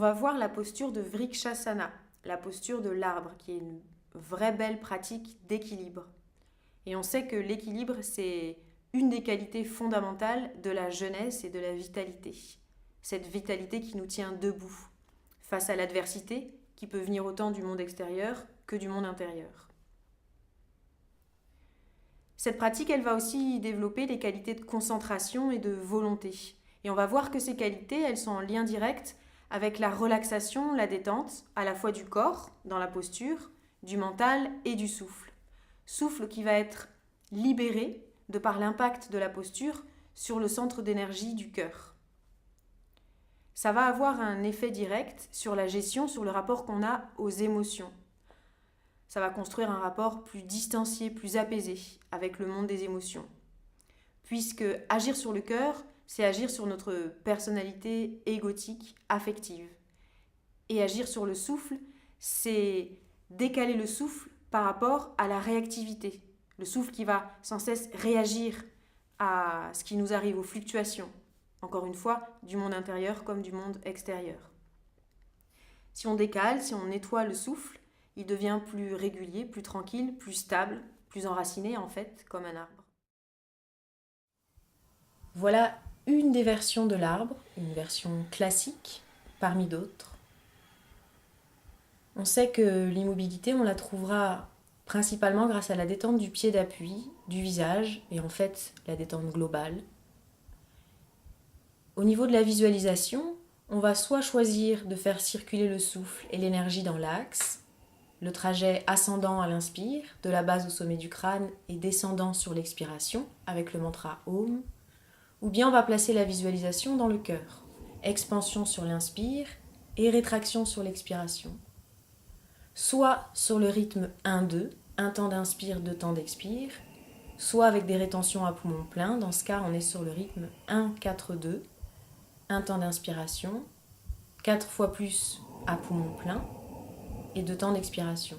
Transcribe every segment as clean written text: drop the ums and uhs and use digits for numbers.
va voir la posture de Vrikshasana, la posture de l'arbre, qui est une vraie belle pratique d'équilibre. Et on sait que l'équilibre, c'est une des qualités fondamentales de la jeunesse et de la vitalité. Cette vitalité qui nous tient debout face à l'adversité qui peut venir autant du monde extérieur que du monde intérieur. Cette pratique, elle va aussi développer des qualités de concentration et de volonté. Et on va voir que ces qualités, elles sont en lien direct avec la relaxation, la détente, à la fois du corps, dans la posture, du mental et du souffle. Souffle qui va être libéré de par l'impact de la posture sur le centre d'énergie du cœur. Ça va avoir un effet direct sur la gestion, sur le rapport qu'on a aux émotions. Ça va construire un rapport plus distancié, plus apaisé avec le monde des émotions. Puisque agir sur le cœur, c'est agir sur notre personnalité égotique, affective. Et agir sur le souffle, c'est décaler le souffle par rapport à la réactivité. Le souffle qui va sans cesse réagir à ce qui nous arrive, aux fluctuations. Encore une fois, du monde intérieur comme du monde extérieur. Si on décale, si on nettoie le souffle, il devient plus régulier, plus tranquille, plus stable, plus enraciné en fait, comme un arbre. Voilà une des versions de l'arbre, une version classique parmi d'autres. On sait que l'immobilité, on la trouvera principalement grâce à la détente du pied d'appui, du visage et en fait la détente globale. Au niveau de la visualisation, on va soit choisir de faire circuler le souffle et l'énergie dans l'axe, le trajet ascendant à l'inspire, de la base au sommet du crâne et descendant sur l'expiration avec le mantra Om, ou bien on va placer la visualisation dans le cœur, expansion sur l'inspire et rétraction sur l'expiration. Soit sur le rythme 1-2, un temps d'inspire, 2 temps d'expire, soit avec des rétentions à poumon plein, dans ce cas on est sur le rythme 1-4-2, un temps d'inspiration, 4 fois plus à poumon plein et 2 temps d'expiration.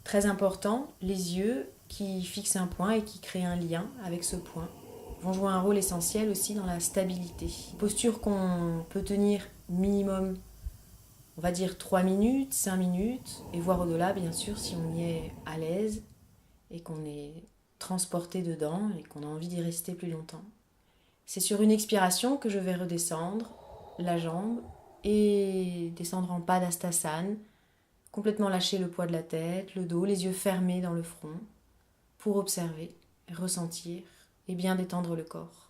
Très important, les yeux qui fixent un point et qui créent un lien avec ce point vont jouer un rôle essentiel aussi dans la stabilité. Posture qu'on peut tenir minimum, on va dire 3 minutes, 5 minutes, et voire au-delà bien sûr si on y est à l'aise et qu'on est transporté dedans et qu'on a envie d'y rester plus longtemps. C'est sur une expiration que je vais redescendre la jambe et descendre en Padastasana, complètement lâcher le poids de la tête, le dos, les yeux fermés dans le front, pour observer, ressentir et bien détendre le corps.